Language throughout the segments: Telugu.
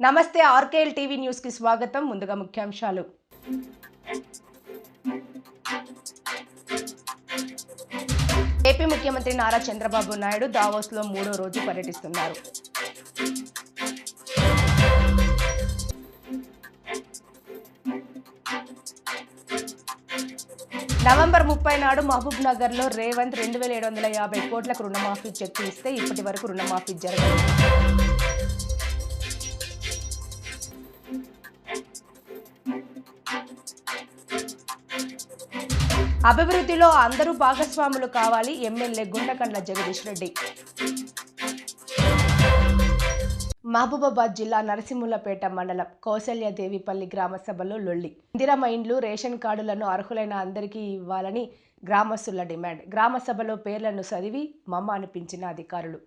నమస్తే ఆర్కేఎల్ టీవీ న్యూస్ కి స్వాగతం. ముందుగా ముఖ్యాంశాలు. ఏపీ ముఖ్యమంత్రి నారా చంద్రబాబు నాయుడు దావోస్ లో 3వ రోజు పర్యటిస్తున్నారు. నవంబర్ 30 నాడు మహబూబ్ నగర్ లో రేవంత్ 2750 కోట్లకు రుణమాఫీ చెక్ ఇస్తే ఇప్పటి వరకు రుణమాఫీ జరగలేదు. అభివృద్ధిలో అందరూ భాగస్వాములు కావాలి. ఎమ్మెల్యే గుంటకండ్ల జగదీష్ రెడ్డి. మహబూబాబాద్ జిల్లా నరసింహులపేట మండలం కౌసల్యదేవిపల్లి గ్రామ సభలో లొల్లి. ఇందిరమ్మ ఇండ్లు, రేషన్ కార్డులను అర్హులైన అందరికీ ఇవ్వాలని గ్రామస్తుల డిమాండ్. గ్రామ సభలో పేర్లను చదివి మమ్మ అనిపించిన అధికారులు.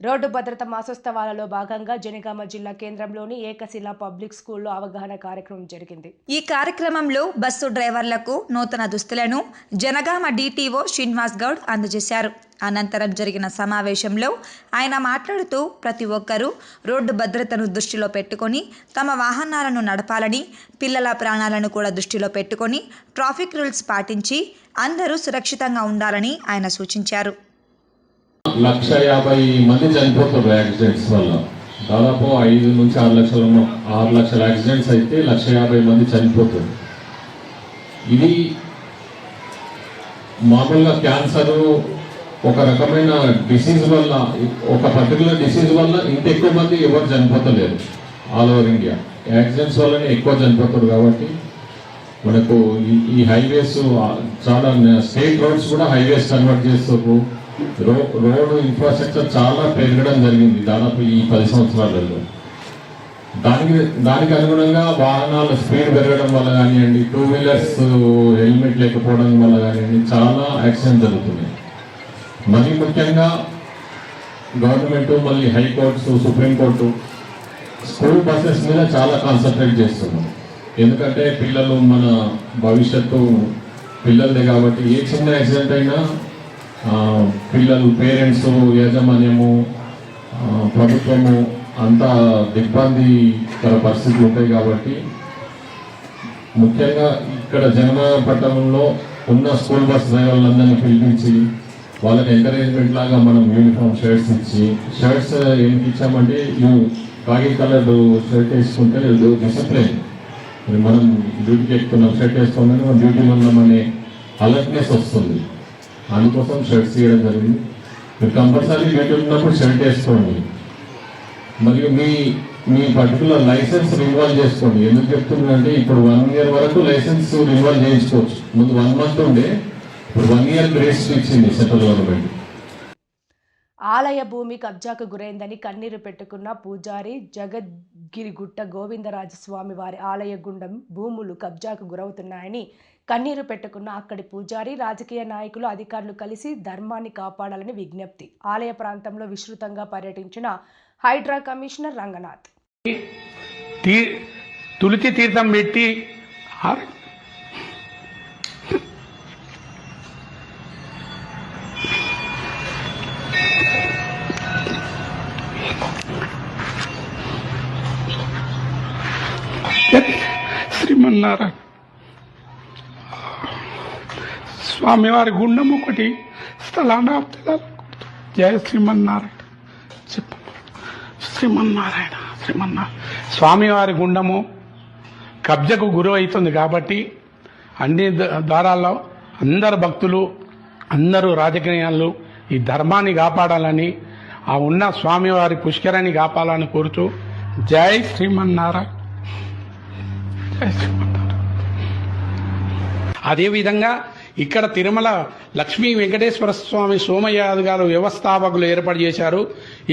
రోడ్డు భద్రత మాసోత్సవాలలో భాగంగా జనగామ జిల్లా కేంద్రంలోని ఏకశిలా పబ్లిక్ స్కూల్లో అవగాహన కార్యక్రమం జరిగింది. ఈ కార్యక్రమంలో బస్సు డ్రైవర్లకు నూతన దుస్తులను జనగామ డిటిఓ శ్రీనివాస్ గౌడ్ అందజేశారు. అనంతరం జరిగిన సమావేశంలో ఆయన మాట్లాడుతూ ప్రతి ఒక్కరూ రోడ్డు భద్రతను దృష్టిలో పెట్టుకొని తమ వాహనాలను నడపాలని, పిల్లల ప్రాణాలను కూడా దృష్టిలో పెట్టుకొని ట్రాఫిక్ రూల్స్ పాటించి అందరూ సురక్షితంగా ఉండాలని ఆయన సూచించారు. 150 మంది చనిపోతారు యాక్సిడెంట్స్ వల్ల. దాదాపు 5 నుంచి 6 లక్షల యాక్సిడెంట్స్ అయితే 150 మంది చనిపోతారు. ఇది మామూలుగా క్యాన్సరు ఒక రకమైన డిసీజ్ వల్ల, ఒక పర్టికులర్ డిసీజ్ వల్ల ఇంత ఎక్కువ మంది ఎవరు చనిపోతలేరు. ఆల్ ఓవర్ ఇండియా యాక్సిడెంట్స్ వల్లనే ఎక్కువ చనిపోతారు. కాబట్టి మనకు ఈ హైవేస్ చాలా స్టేట్ రోడ్స్ కూడా హైవేస్ కన్వర్ట్ చేస్తారు. రోడ్ ఇన్ఫ్రాస్ట్రక్చర్ చాలా పెరగడం జరిగింది దాదాపు ఈ 10 సంవత్సరాలలో. దానికి అనుగుణంగా వాహనాల స్పీడ్ పెరగడం వల్ల కానివ్వండి, 2 వీలర్స్ హెల్మెట్ లేకపోవడం వల్ల కానివ్వండి చాలా యాక్సిడెంట్ జరుగుతున్నాయి. మరీ ముఖ్యంగా గవర్నమెంట్, మళ్ళీ హైకోర్ట్స్, సుప్రీంకోర్టు స్కూల్ బస్సెస్ మీద చాలా కాన్సన్ట్రేట్ చేస్తున్నారు. ఎందుకంటే పిల్లలు మన భవిష్యత్తు పిల్లలదే. కాబట్టి ఏ చిన్న యాక్సిడెంట్ అయినా పిల్లలు, పేరెంట్స్, యాజమాన్యము, ప్రభుత్వము అంతా ఇబ్బందికర పరిస్థితులు ఉంటాయి. కాబట్టి ముఖ్యంగా ఇక్కడ జనగామ పట్టణంలో ఉన్న స్కూల్ బస్ డ్రైవర్లందరినీ పిలిపించి వాళ్ళకి ఎంకరేజ్మెంట్ లాగా మనం యూనిఫామ్ షర్ట్స్ ఇచ్చి, షర్ట్స్ ఏంటి ఇచ్చామంటే కాకి కలర్ షర్ట్ వేసుకుంటే డిసిప్లిన్, మనం డ్యూటీకి ఎక్కుతున్నాం షర్ట్ వేసుకోగానే మనం డ్యూటీలో ఉన్నామనే అలర్ట్నెస్ వస్తుంది. అందుకోసం షర్ట్స్ ఇవ్వడం జరిగింది. మీరు కంపల్సరీ డ్యూటీ ఉన్నప్పుడు షర్ట్ వేసుకోండి. మరియు మీ పర్టికులర్ లైసెన్స్ రిన్వాల్వ్ చేసుకోండి. ఎందుకు చెప్తుందంటే ఇప్పుడు 1 ఇయర్ వరకు లైసెన్స్ రిన్వాల్వ్ చేయించుకోవచ్చు. ముందు 1 మంత్ ఉండే, ఇప్పుడు 1 ఇయర్ గ్రేస్ ఇచ్చింది సెంట్రల్ గవర్నమెంట్. ఆలయ భూమి కబ్జాకు గురైందని కన్నీరు పెట్టుకున్న పూజారి జగద్గిరిగుట్ట గోవిందరాజస్వామి వారి ఆలయ గుండం భూములు కబ్జాకు గురవుతున్నాయని కన్నీరు పెట్టుకున్న అక్కడి పూజారి, రాజకీయ నాయకులు, అధికారులు కలిసి ధర్మాన్ని కాపాడాలని విజ్ఞప్తి. ఆలయ ప్రాంతంలో విస్తృతంగా పర్యటించిన హైడ్రా కమిషనర్ రంగనాథ్. తులసి తీర్థం పెట్టి శ్రీమన్నారాయణ స్వామివారి గుండం ఒకటి స్థలాన్ని జయ శ్రీమన్నారాయణ శ్రీమన్నారాయణ స్వామివారి గుండము కబ్జకు గురవుతుంది. కాబట్టి అన్ని ద్వారాల్లో అందరు భక్తులు, అందరూ రాజకీయాలు ఈ ధర్మాన్ని కాపాడాలని, ఆ ఉన్న స్వామివారి పుష్కరాన్ని కాపాడాలని కోరుతూ జై శ్రీమన్నారాయణ. అదేవిధంగా ఇక్కడ తిరుమల లక్ష్మీ వెంకటేశ్వర స్వామి సోమయాజి గారు వ్యవస్థాపకులు ఏర్పాటు చేశారు.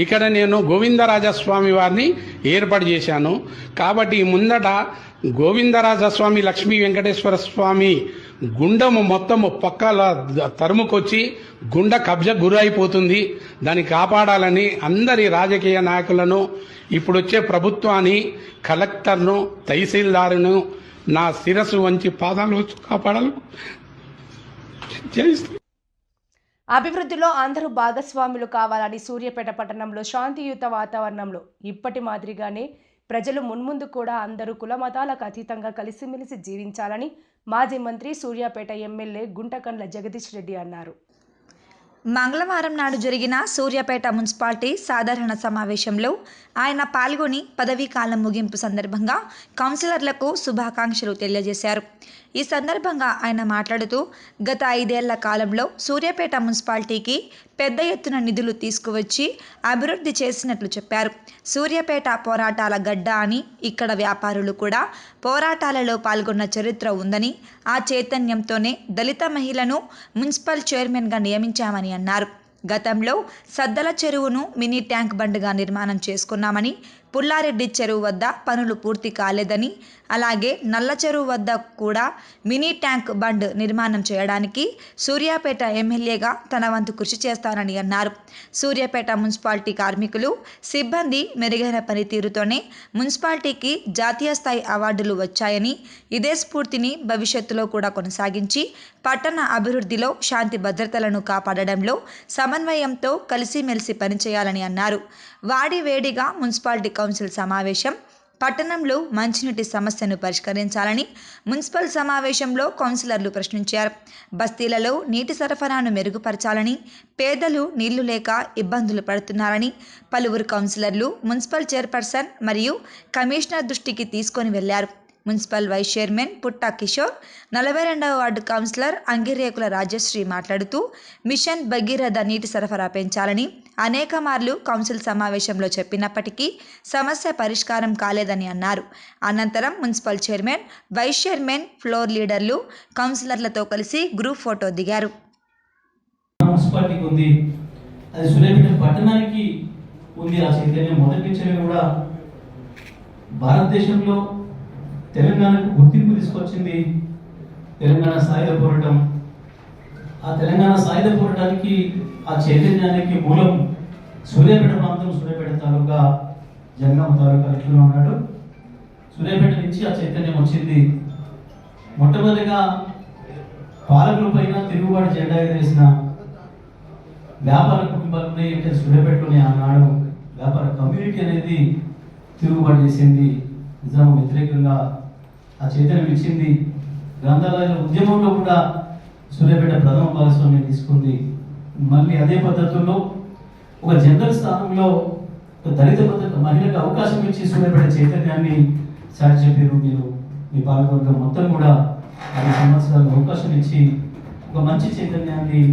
ఇక్కడ నేను గోవిందరాజస్వామి వారిని ఏర్పాటు చేశాను. కాబట్టి ముందట గోవిందరాజస్వామి లక్ష్మీ వెంకటేశ్వర స్వామి గుండము మొత్తము పక్కల తరుముకొచ్చి గుండ కబ్జా గురైపోతుంది. దాన్ని కాపాడాలని అందరి రాజకీయ నాయకులను, ఇప్పుడొచ్చే ప్రభుత్వాన్ని, కలెక్టర్ను, తహసీల్దారును నా శిరస్సు వంచి పాదాలు కాపాడాలి. అభివృద్ధిలో అందరూ భాగస్వాములు కావాలని సూర్యాపేట పట్టణంలో శాంతియుత వాతావరణంలో ఇప్పటి మాదిరిగానే ప్రజలు మున్ముందు కూడా అందరూ కుల మతాలకు అతీతంగా కలిసిమెలిసి జీవించాలని మాజీ మంత్రి సూర్యాపేట ఎమ్మెల్యే గుంటకండ్ల జగదీష్ రెడ్డి అన్నారు. మంగళవారం నాడు జరిగిన సూర్యాపేట మున్సిపాలిటీ సాధారణ సమావేశంలో ఆయన పాల్గొని పదవీ కాలం ముగింపు సందర్భంగా కౌన్సిలర్లకు శుభాకాంక్షలు తెలియజేశారు. ఈ సందర్భంగా ఆయన మాట్లాడుతూ గత 5 ఏళ్ల కాలంలో సూర్యాపేట మున్సిపాలిటీకి పెద్ద ఎత్తున నిధులు తీసుకువచ్చి అభివృద్ధి చేసినట్లు చెప్పారు. సూర్యాపేట పోరాటాల గడ్డ అని, ఇక్కడ వ్యాపారులు కూడా పోరాటాలలో పాల్గొన్న చరిత్ర ఉందని, ఆ చైతన్యంతోనే దళిత మహిళను మున్సిపల్ చైర్మన్గా నియమించామని అన్నారు. గతంలో సద్దల చెరువును మినీ ట్యాంక్ బండ్గా నిర్మాణం చేసుకున్నామని, పుల్లారెడ్డి చెరువు వద్ద పనులు పూర్తి కాలేదని, అలాగే నల్ల చెరువు వద్ద కూడా మినీ ట్యాంక్ బండ్ నిర్మాణం చేయడానికి సూర్యాపేట ఎమ్మెల్యేగా తన వంతు కృషి చేస్తానని అన్నారు. సూర్యాపేట మున్సిపాలిటీ కార్మికులు, సిబ్బంది మెరుగైన పనితీరుతోనే మున్సిపాలిటీకి జాతీయ స్థాయి అవార్డులు వచ్చాయని, ఇదే స్ఫూర్తిని భవిష్యత్తులో కూడా కొనసాగించి పట్టణ అభివృద్ధిలో శాంతి భద్రతలను కాపాడడంలో సమన్వయంతో కలిసిమెలిసి పనిచేయాలని అన్నారు. వాడి వేడిగా మున్సిపాలిటీ కౌన్సిల్ సమావేశం, పట్టణంలో మంచినీటి సమస్యను పరిష్కరించాలని మున్సిపల్ సమావేశంలో కౌన్సిలర్లు ప్రశ్నించారు. బస్తీలలో నీటి సరఫరాను మెరుగుపరచాలని, పేదలు నీళ్లు లేక ఇబ్బందులు పడుతున్నారని పలువురు కౌన్సిలర్లు మున్సిపల్ చైర్పర్సన్ మరియు కమిషనర్ దృష్టికి తీసుకొని వెళ్లారు. మున్సిపల్ వైస్ చైర్మన్ పుట్టా కిషోర్, 42వ వార్డు కౌన్సిలర్ అంగిరేకుల రాజశ్రీ మాట్లాడుతూ మిషన్ భగీరథ నీటి సరఫరా పెంచాలని అనేక మార్లు కౌన్సిల్ సమావేశంలో చెప్పినప్పటికీ సమస్య పరిష్కారం కాలేదని అన్నారు. అనంతరం municipal chairman, vice chairman, floor లీడర్లు కౌన్సిలర్లతో కలిసి గ్రూప్ ఫోటో దిగారు. మున్సిపాలిటీకి ఉంది, అది సూర్యాపేట పట్టణానికి ఉంది. ఆ చైతన్యం మొదటి నుంచి కూడా భారతదేశంలో తెలంగాణకు గుర్తింపు తీసుకొచ్చింది తెలంగాణ సాయుధ పోరాటం. ఆ తెలంగాణ సాయుధ పోరాటానికి, ఆ చైతన్యానికి మూలం సూర్యాపేట ప్రాంతం, సూర్యాపేట తాలూకా, జంగం తాలూకా ఇట్లా ఉన్నాడు. సూర్యాపేట నుంచి ఆ చైతన్యం వచ్చింది. మొట్టమొదటిగా పాలకుల పైన తిరుగుబాటు జెండా ఎగరేసిన వ్యాపార కుటుంబాలు ఉన్నాయి అంటే సూర్యాపేటలోనే. ఆనాడు వ్యాపార కమ్యూనిటీ అనేది తిరుగుబాటు చేసింది, నిజాము వ్యతిరేకంగా ఆ చైతన్యం ఇచ్చింది. గ్రంథాలయ ఉద్యమంలో కూడా సూర్యాపేట ప్రథమ భాగస్వామ్యం తీసుకుంది. మళ్ళీ అదే పద్ధతుల్లో ఒక జనరల్ స్థానంలో ఒక దళిత మహిళకు అవకాశం ఇచ్చి సూర్యాపేట చైతన్యాన్ని చాటి చెప్పారు. మీరు మీ పాలకవర్గం మొత్తం కూడా 5 సంవత్సరాలు అవకాశం ఇచ్చి ఒక మంచి చైతన్యాన్ని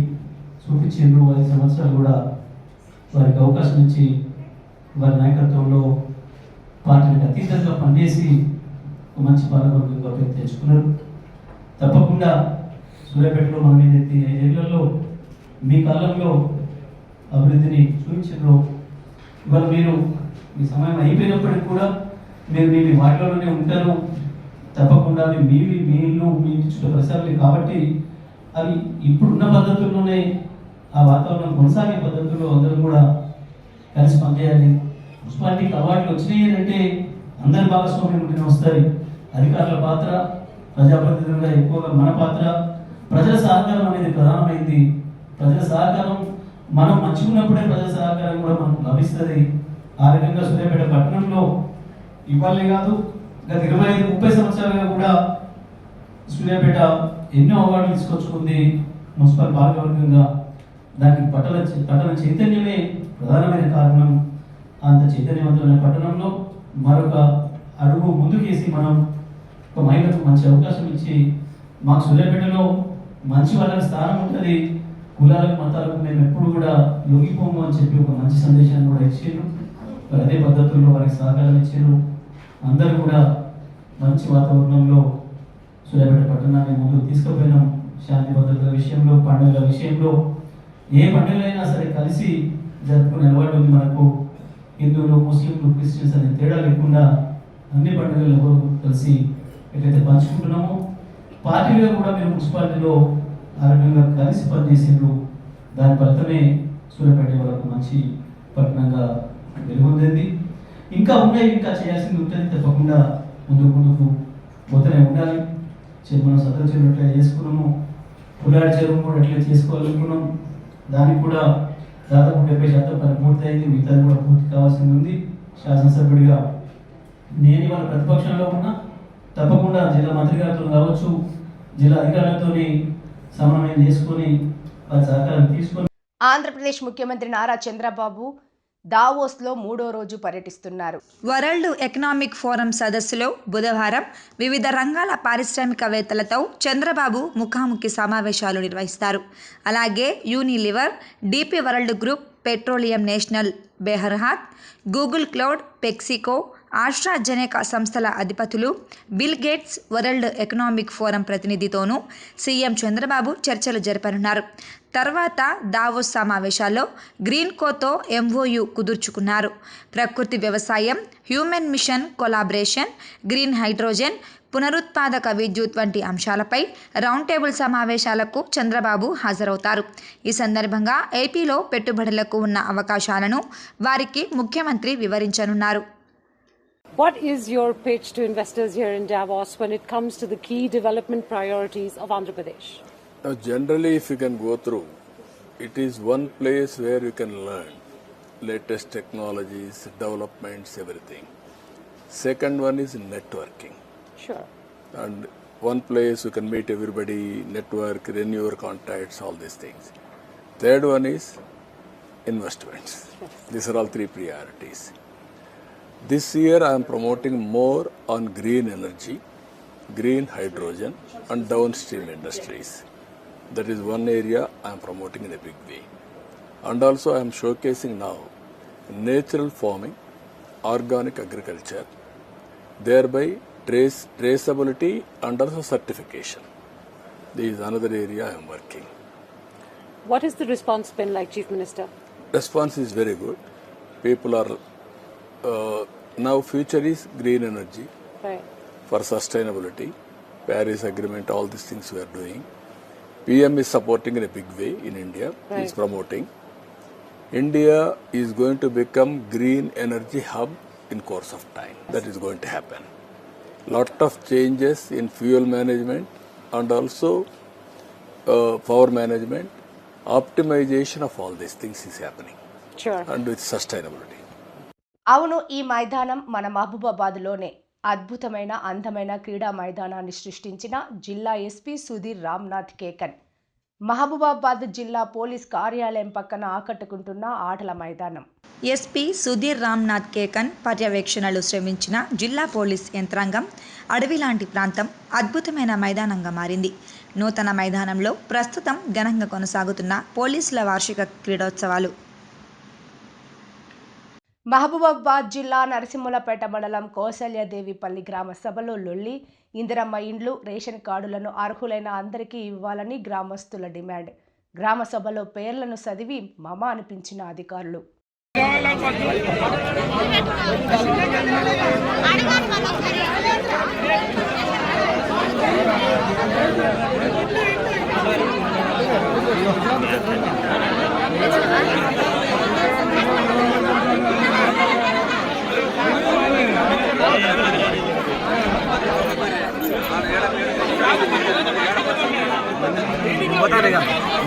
చూపించారు. 5 సంవత్సరాలు కూడా వారికి అవకాశం ఇచ్చి వారి నాయకత్వంలో పార్టీలకు అతీతంగా పనిచేసి ఒక మంచి పాలకవర్గంగా పేరు తెచ్చుకున్నారు. తప్పకుండా సూర్యాపేటలో మనం ఏదైతే 5 ఏళ్లలో మీ కాలంలో అభివృద్ధిని చూపించారో, ఇవాళ మీరు మీ సమయం అయిపోయినప్పటికీ కూడా మీరు మీ వాటిలోనే ఉంటారు. తప్పకుండా అవి మీ ఇల్లు, మీ చుట్టూ పరిసరాలు కాబట్టి అవి ఇప్పుడున్న పద్ధతుల్లోనే ఆ వాతావరణం కొనసాగే పద్ధతుల్లో అందరూ కూడా కలిసి పనిచేయాలి. మున్సిపాలిటీకి అవార్డులు వచ్చినాయి అంటే అందరి భాగస్వామ్యం ఉంటేనే వస్తాయి. అధికారుల పాత్ర, ప్రజాప్రతినిధులుగా ఎక్కువగా మన పాత్ర, ప్రజల సహకారం అనేది ప్రధానమైంది. ప్రజల సహకారం మనం మంచుకున్నప్పుడే ప్రజల సహకారం కూడా మనకు లభిస్తుంది. ఆ రకంగా సూర్యాపేట పట్టణంలో ఇవ్వాలే కాదు, గత 25-30 సంవత్సరాలుగా కూడా సూర్యాపేట ఎన్నో అవార్డులు తీసుకొచ్చుకుంది మున్సిపల్ పాలకవర్గంగా. దానికి పట్టణ చైతన్యమే ప్రధానమైన కారణం. అంత చైతన్యవంతమైన పట్టణంలో మరొక అడుగు ముందుకేసి మనం ఒక మహిళకు మంచి అవకాశం ఇచ్చి, మాకు సూర్యాపేటలో మంచి వాళ్ళకి స్థానం ఉంటుంది, కులాలకు మతాలకు మేము ఎప్పుడు కూడా లొంగిపోము అని చెప్పి ఒక మంచి సందేశాన్ని కూడా ఇచ్చారు. మరి అదే పద్ధతుల్లో వారికి సహకారం ఇచ్చారు. అందరూ కూడా మంచి వాతావరణంలో సూర్యాపేట పట్టణాన్ని ముందుకు తీసుకుపోయినాం. శాంతి భద్రతల విషయంలో, పండుగల విషయంలో ఏ పండుగలైనా సరే కలిసి జరుపుకునే అలవాటు ఉంది మనకు. హిందువులు, ముస్లింలు, క్రిస్టియన్స్ అనే తేడా లేకుండా అన్ని పండుగలు ఎవరు కలిసి ఎట్లయితే పంచుకుంటున్నామో, పార్టీలుగా కూడా మీరు మున్సిపాలిటీలో ఆరోగ్యంగా కలిసి పనిచేసిండ్రు. దాని ఫలితమే సూర్యాపేట వరకు మంచి పట్టణంగా వెలుగొందింది. ఇంకా ఉన్నాయి, ఇంకా చేయాల్సింది ఉంటుంది. తప్పకుండా ముందుకు పోతూనే ఉండాలి. మనం సదరు చెరువు ఎట్లా చేసుకున్నాము, పుల్లాడి చెరువు కూడా ఎట్లా చేసుకోవాలనుకున్నాం. దానికి కూడా దాదాపు 70% పని పూర్తయింది. మిగతాది కూడా పూర్తి కావాల్సింది ఉంది. శాసనసభ్యుడిగా నేను ఇవాళ ప్రతిపక్షంలో ఉన్నా. తప్పకుండా జిల్లా మంత్రి గారితో కావచ్చు, జిల్లా అధికారులతో సమన్వయం చేసుకొని వారి సహకారం తీసుకొని. ఆంధ్రప్రదేశ్ ముఖ్యమంత్రి నారా చంద్రబాబు దావోస్లో 3వ రోజు పర్యటిస్తున్నారు. వరల్డ్ ఎకనామిక్ ఫోరం సదస్సులో బుధవారం వివిధ రంగాల పారిశ్రామికవేత్తలతో చంద్రబాబు ముఖాముఖి సమావేశాలు నిర్వహిస్తారు. అలాగే Unilever, DP World Group, Petroleum National Berhad, Google Cloud, PepsiCo, AstraZeneca సంస్థల అధిపతులు, Bill Gates, World Economic Forum ప్రతినిధితోనూ సీఎం చంద్రబాబు చర్చలు జరపనున్నారు. తర్వాత దావోస్ సమావేశాల్లో గ్రీన్కోతో ఎంఓయూ కుదుర్చుకున్నారు. ప్రకృతి వ్యవసాయం, human mission collaboration, green hydrogen, పునరుత్పాదక విద్యుత్ వంటి అంశాలపై రౌండ్ టేబుల్ సమావేశాలకు చంద్రబాబు హాజరవుతారు. ఈ సందర్భంగా ఏపీలో పెట్టుబడులకు ఉన్న అవకాశాలను వారికి ముఖ్యమంత్రి వివరించనున్నారు. What is your pitch to investors here in Davos when it comes to the key development priorities of Andhra Pradesh? Now, generally, if you can go through, it is one place where you can learn latest technologies, developments, everything. Second one is networking. Sure. And one place you can meet everybody, network, renew your contacts, all these things. Third one is investments. Yes. These are all three priorities. This year I am promoting more on green energy, green hydrogen and downstream industries. That is one area I am promoting in a big way. And also I am showcasing now natural farming, organic agriculture, thereby traceability and also certification. This is another area I am working. What has the response been like, Chief Minister? Response is very good. People are now future is green energy, Right. for sustainability, Paris Agreement, all these things we are doing. PM is supporting in a big way in India. He is Right. promoting. India is going to become green energy hub in course of time. That is going to happen. Lot of changes in fuel management and also power management, optimization of all these things is happening. Sure. And with sustainability. అవును, ఈ మైదానం మన మహబూబాబాద్లోనే అద్భుతమైన అందమైన క్రీడా మైదానాన్ని సృష్టించిన జిల్లా ఎస్పీ సుధీర్ రామ్నాథ్ కేకన్. మహబూబాబాద్ జిల్లా పోలీస్ కార్యాలయం పక్కన ఆకట్టుకుంటున్న ఆటల మైదానం. ఎస్పీ సుధీర్ రామ్నాథ్ కేకన్ పర్యవేక్షణలు శ్రమించిన జిల్లా పోలీస్ యంత్రాంగం అడవి లాంటి ప్రాంతం అద్భుతమైన మైదానంగా మారింది. నూతన మైదానంలో ప్రస్తుతం ఘనంగా కొనసాగుతున్న పోలీసుల వార్షిక క్రీడోత్సవాలు. మహబూబాబాద్ జిల్లా నరసింహులపేట మండలం కౌసల్యాదేవిపల్లి గ్రామ సభలో లొల్లి. ఇందిరమ్మ ఇండ్లు, రేషన్ కార్డులను అర్హులైన అందరికీ ఇవ్వాలని గ్రామస్తుల డిమాండ్. గ్రామ సభలో పేర్లను చదివి మమ అనిపించిన అధికారులు.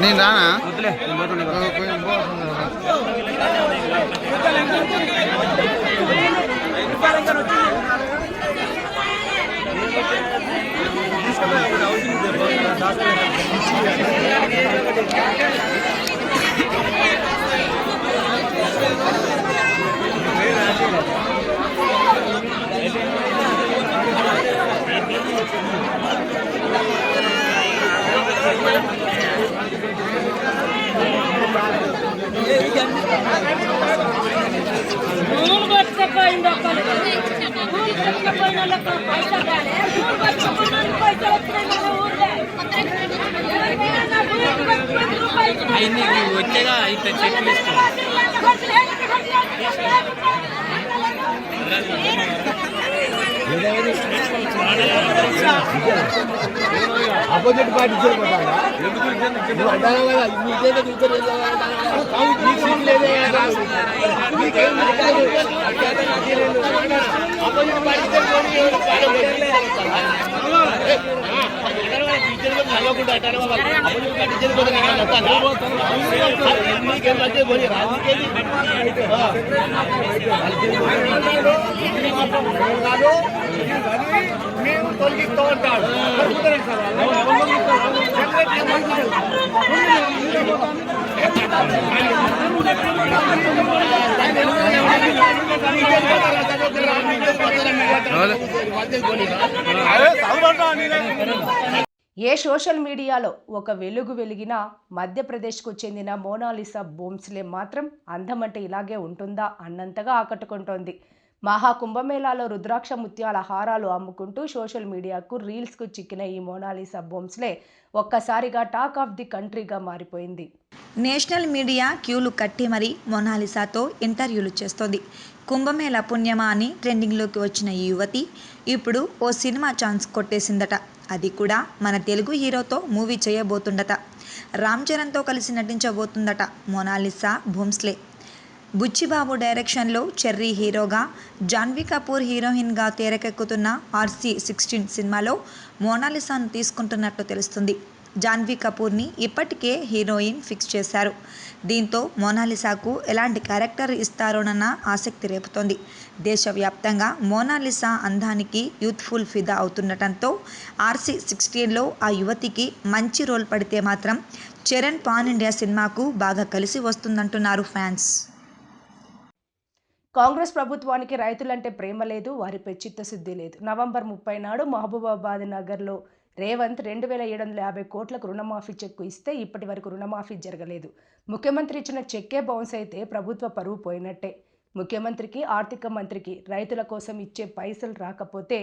నేను రానా పైసా వచ్చేగా ఇంత చెక్ అపోజిట్ పార్టీ మేము తొలగిస్తూ ఉంటాడు. ఏ సోషల్ మీడియాలో ఒక వెలుగు వెలిగినా మధ్యప్రదేశ్కు చెందిన మోనాలిసా బోమ్స్లే మాత్రం అందమంటే ఇలాగే ఉంటుందా అన్నంతగా ఆకట్టుకుంటోంది. మహాకుంభమేళాలో రుద్రాక్ష ముత్యాల హారాలు అమ్ముకుంటూ సోషల్ మీడియాకు రీల్స్కు చిక్కిన ఈ మోనాలిసా బోమ్స్లే ఒక్కసారిగా టాక్ ఆఫ్ ది కంట్రీగా మారిపోయింది. నేషనల్ మీడియా క్యూలు కట్టి మరీ మోనాలిసాతో ఇంటర్వ్యూలు చేస్తోంది. కుంభమేళా పుణ్యమా అని ట్రెండింగ్లోకి వచ్చిన ఈ యువతి ఇప్పుడు ఓ సినిమా ఛాన్స్ కొట్టేసిందట. అది కూడా మన తెలుగు హీరోతో మూవీ చేయబోతుందట. రామ్ చరణ్తో కలిసి నటించబోతుందట మోనాలిసా భోమ్స్లే. బుచ్చిబాబు డైరెక్షన్లో చెర్రీ హీరోగా, జాన్వీ కపూర్ హీరోయిన్గా తెరకెక్కుతున్న RC16 సినిమాలో మోనాలిసాను తీసుకుంటున్నట్టు తెలుస్తుంది. జాన్వీ కపూర్ని ఇప్పటికే హీరోయిన్ ఫిక్స్ చేశారు. దీంతో మోనాలిసాకు ఎలాంటి క్యారెక్టర్ ఇస్తారోనన్న ఆసక్తి రేపుతోంది. దేశవ్యాప్తంగా మోనాలిసా అందానికి యూత్ఫుల్ ఫిదా అవుతుండటంతో RC16లో ఆ యువతికి మంచి రోల్ పడితే మాత్రం చరణ్ పాన్ ఇండియా సినిమాకు బాగా కలిసి వస్తుందంటున్నారు ఫ్యాన్స్. కాంగ్రెస్ ప్రభుత్వానికి రైతులంటే ప్రేమ లేదు, వారిపై చిత్తశుద్ధి లేదు. నవంబర్ 30 నాడు మహబూబాబాద్ నగర్లో రేవంత్ 2750 కోట్లకు రుణమాఫీ చెక్కు ఇస్తే ఇప్పటి వరకు రుణమాఫీ జరగలేదు. ముఖ్యమంత్రి ఇచ్చిన చెక్కే బౌన్స్ అయితే ప్రభుత్వ పరువు పోయినట్టే. ముఖ్యమంత్రికి, ఆర్థిక మంత్రికి రైతుల కోసం ఇచ్చే పైసలు రాకపోతే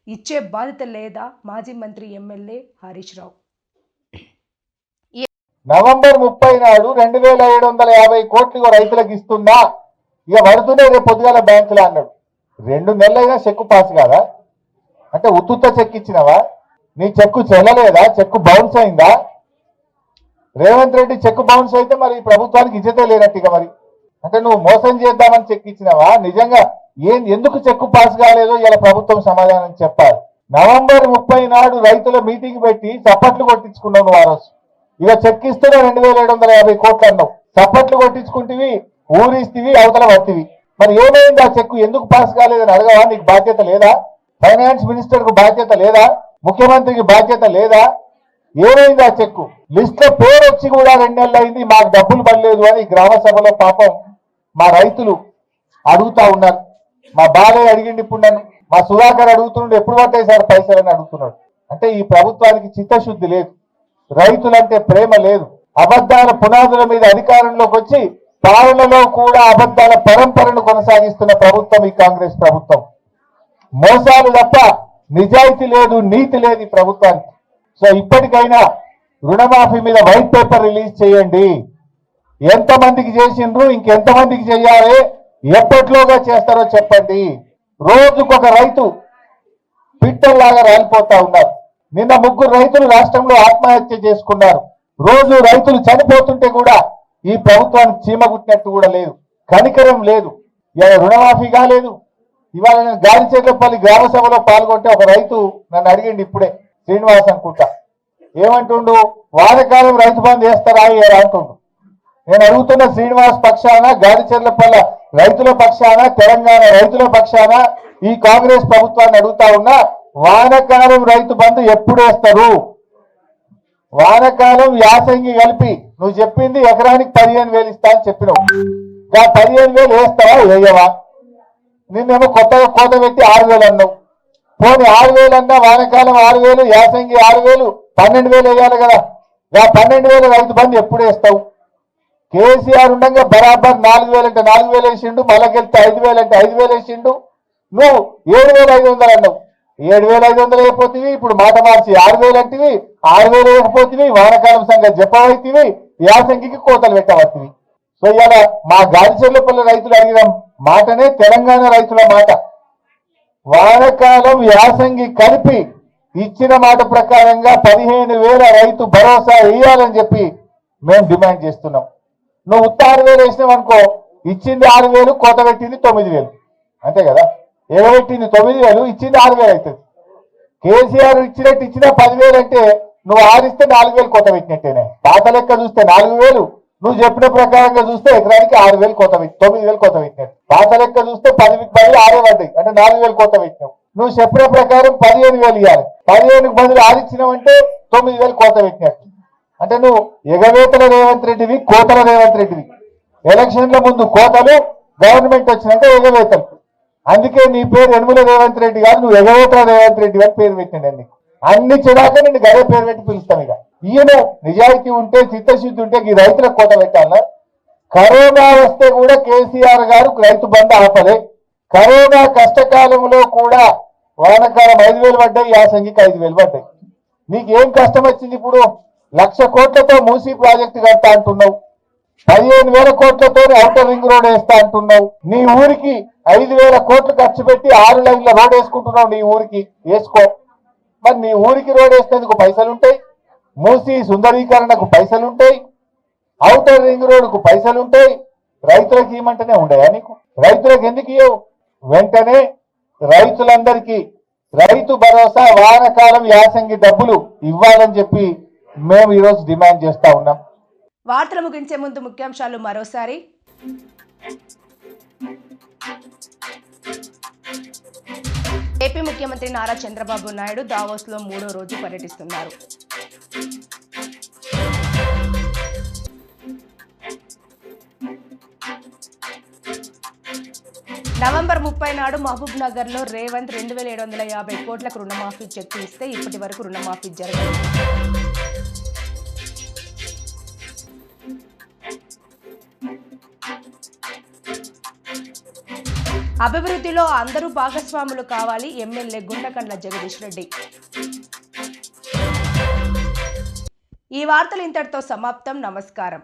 ఇచ్చే బాధ్యత లేదా? మాజీ మంత్రి ఎమ్మెల్యే హరీష్ రావు నవంబర్ 30 నాడు 2750 కోట్లు రైతులకు ఇస్తున్నా, ఇక పడుతూనే రేపు పొద్దుగాల బ్యాంకులో అన్నాడు. 2 నెలలైనా చెక్కు పాస్ కాదా? అంటే ఉత్తుత్త చెక్ ఇచ్చినవా? నీ చెక్కు చెల్లలేదా? చెక్కు బౌన్స్ అయిందా? రేవంత్ రెడ్డి చెక్కు బౌన్స్ అయితే మరి ప్రభుత్వానికి ఇజ్జతే లేనట్టుగా. మరి అంటే నువ్వు మోసం చేద్దామని చెక్ ఇచ్చినవా? నిజంగా ఎందుకు చెక్కు పాస్ కాలేదో ఇలా ప్రభుత్వం సమాధానం చెప్పాలి. నవంబర్ 30 నాడు రైతుల మీటింగ్ పెట్టి చప్పట్లు కొట్టించుకున్నావు నువ్వు. ఆ రోజు ఇక చెక్ ఇస్తూనే 2750 కోట్లు అన్నావు. చప్పట్లు కొట్టించుకుంటేవి, ఊరిస్తివి, అవతల పట్టివి. మరి ఏమైంది ఆ చెక్కు? ఎందుకు పాస్ కాలేదని అడగవా? నీకు బాధ్యత లేదా? ఫైనాన్స్ మినిస్టర్ కు బాధ్యత లేదా? ముఖ్యమంత్రికి బాధ్యత లేదా? ఏమైంది ఆ చెక్కు? లిస్ట్ లో పేరు వచ్చి కూడా 2 నెలలు అయింది, మాకు డబ్బులు పడలేదు అని గ్రామ సభలో పాపం మా రైతులు అడుగుతా ఉన్నారు. మా బాలయ్య అడిగిండి, ఇప్పుడు నన్ను మా సుధాకర్ అడుగుతున్నాడు, ఎప్పుడు పట్టాయి సార్ పైసలు అని అడుగుతున్నాడు. అంటే ఈ ప్రభుత్వానికి చిత్తశుద్ధి లేదు, రైతులంటే ప్రేమ లేదు. అబద్ధాల పునాదుల మీద అధికారంలోకి వచ్చి పాలనలో కూడా అబద్ధాల పరంపరను కొనసాగిస్తున్న ప్రభుత్వం ఈ కాంగ్రెస్ ప్రభుత్వం. మోసాలు తప్ప నిజాయితీ లేదు, నీతి లేదు ఈ ప్రభుత్వానికి. సో ఇప్పటికైనా రుణమాఫీ మీద వైట్ పేపర్ రిలీజ్ చేయండి. ఎంతమందికి చేసిండ్రు, ఇంకెంతమందికి చేయాలి, ఎప్పట్లోగా చేస్తారో చెప్పండి. రోజుకొక రైతు పిట్టల్లాగా రాలిపోతా ఉన్నారు. నిన్న 3 రైతులు రాష్ట్రంలో ఆత్మహత్య చేసుకున్నారు. రోజు రైతులు చనిపోతుంటే కూడా ఈ ప్రభుత్వానికి చీమగుట్టినట్టు కూడా లేదు, కనికరం లేదు. ఇవాళ రుణమాఫీ కాలేదు. ఇవాళ నేను గాలిచెర్లపల్లి గ్రామ సభలో పాల్గొంటే ఒక రైతు నన్ను అడిగిండు ఇప్పుడే, శ్రీనివాస్ అనుకుంటా, ఏమంటుండు, వానకాలం రైతు బంధు వేస్తారా అంటుండు. నేను అడుగుతున్న శ్రీనివాస్ పక్షాన, గాలిచెర్లపల్లి రైతుల పక్షాన, తెలంగాణ రైతుల పక్షాన ఈ కాంగ్రెస్ ప్రభుత్వాన్ని అడుగుతా ఉన్నా, వానకాలం రైతు బంధు ఎప్పుడు వేస్తారు? వానకాలం యాసంగి కలిపి నువ్వు చెప్పింది ఎకరానికి 15,000 ఇస్తా అని చెప్పినావు. 15,000 వేస్తావా వేయవా? నిన్నేమో కొత్తగా కోత పెట్టి 6,000 అన్నావు. పోనీ 6,000 అన్నా, వానకాలం 6,000, యాసంగి 6,000, 12,000 వేయాలి కదా. 12,000 రైతు బంధు ఎప్పుడు వేస్తావు? కేసీఆర్ ఉండగా బరాబర్ 4,000 అంటే 4,000 వేసిండు, మళ్ళకెళ్తే 5,000 అంటే 5,000 వేసిండు. నువ్వు 7,500 అన్నావు. 7,500 అయిపోతుంది. ఇప్పుడు మాట మార్చి 6,000 అంటివి, 6,000 వేయకపోతుంది. వానకాలం సంగతి చెప్పవైతివి, యాసంగికి కోతలు పెట్టవచ్చువి. సో ఇవాళ మా గాడిచెర్లపల్లి రైతులు అడిగిన మాటనే తెలంగాణ రైతుల మాట. వానకాలం యాసంగి కలిపి ఇచ్చిన మాట ప్రకారంగా 15,000 రైతు భరోసా వేయాలని చెప్పి మేము డిమాండ్ చేస్తున్నాం. నువ్వు 6,000 వేసినావు అనుకో, ఇచ్చింది 6,000, కోత పెట్టింది 9,000, అంతే కదా. ఎగబెట్టింది 9,000, ఇచ్చింది 6,000 అవుతుంది. కేసీఆర్ ఇచ్చినట్టు ఇచ్చిన 10,000 అంటే నువ్వు 6 ఇస్తే 4,000 కోత పెట్టినట్టేనే. పాత లెక్క చూస్తే 4,000, నువ్వు చెప్పిన ప్రకారంగా చూస్తే ఎకరానికి 6,000 కోత పెట్టి 9,000 కోత పెట్టినట్టు. పాత లెక్క చూస్తే 10కి 10 6 పడ్డాయి అంటే 4,000 కోత పెట్టినావు. నువ్వు చెప్పిన ప్రకారం 15,000 ఇవ్వాలి. 15కి బదులు 6 ఇచ్చినావంటే 9,000 కోత పెట్టినట్టు. అంటే నువ్వు ఎగవేతల రేవంత్ రెడ్డివి, కోతల రేవంత్ రెడ్డివి. ఎలక్షన్ల ముందు కోతలు, గవర్నమెంట్ వచ్చినాక ఎగవేతలు. అందుకే నీ పేరు యనుమల రేవంత్ రెడ్డి కాదు, నువ్వు ఎగవేతల రేవంత్ రెడ్డి అని పేరు పెట్టిండి. అన్ని చెడాక నిన్ను గదే పేరు పెట్టి పిలుస్తాం. ఇక ఈయన నిజాయితీ ఉంటే, చిత్తశుద్ధి ఉంటే ఈ రైతులకు కోత పెట్టాలా? కరోనా వస్తే కూడా కేసీఆర్ గారు రైతు బంధు ఆపలే. కరోనా కష్టకాలంలో కూడా వానకాలం 5,000 పడ్డాయి, యాసంగికి 5,000 పడ్డాయి. నీకేం కష్టం వచ్చింది? ఇప్పుడు 1,00,000 కోట్లతో మూసీ ప్రాజెక్టు కడతా అంటున్నావు, 15,000 కోట్లతో ఔటర్ రింగ్ రోడ్ వేస్తా అంటున్నావు. నీ ఊరికి 5,000 కోట్లు ఖర్చు పెట్టి 6 లైన్ల రోడ్ వేసుకుంటున్నావు. నీ ఊరికి వేసుకో. మరి నీ ఊరికి రోడ్ వేసేందుకు పైసలుంటాయి, మూసీ సుందరీకరణకు పైసలుంటాయి, ఔటర్ రింగ్ రోడ్కు పైసలుంటాయి. రైతులకు ఇవ్వమంటేనే ఉండయా నీకు? రైతులకు ఎందుకు ఇవ్వవు? వెంటనే రైతులందరికీ రైతు భరోసా, వానకాలం యాసంగి డబ్బులు ఇవ్వాలని చెప్పి మేము ఈరోజు డిమాండ్ చేస్తా ఉన్నాం. వార్తలు ముగించే ముందు ముఖ్యాంశాలు మరోసారి. ఏపీ ముఖ్యమంత్రి నారా చంద్రబాబు నాయుడు దావోస్లో 3వ రోజు పర్యటిస్తున్నారు. నవంబర్ 30 నాడు మహబూబ్ నగర్ లో రేవంత్ 2,750 కోట్లకు రుణమాఫీ చెక్ ఇస్తే ఇప్పటి వరకు రుణమాఫీ జరగలేదు. అభివృద్ధిలో అందరూ భాగస్వాములు కావాలి, ఎమ్మెల్యే గుంటకండ్ల జగదీష్ రెడ్డి. ఈ వార్తలు ఇంతటితో సమాప్తం. నమస్కారం.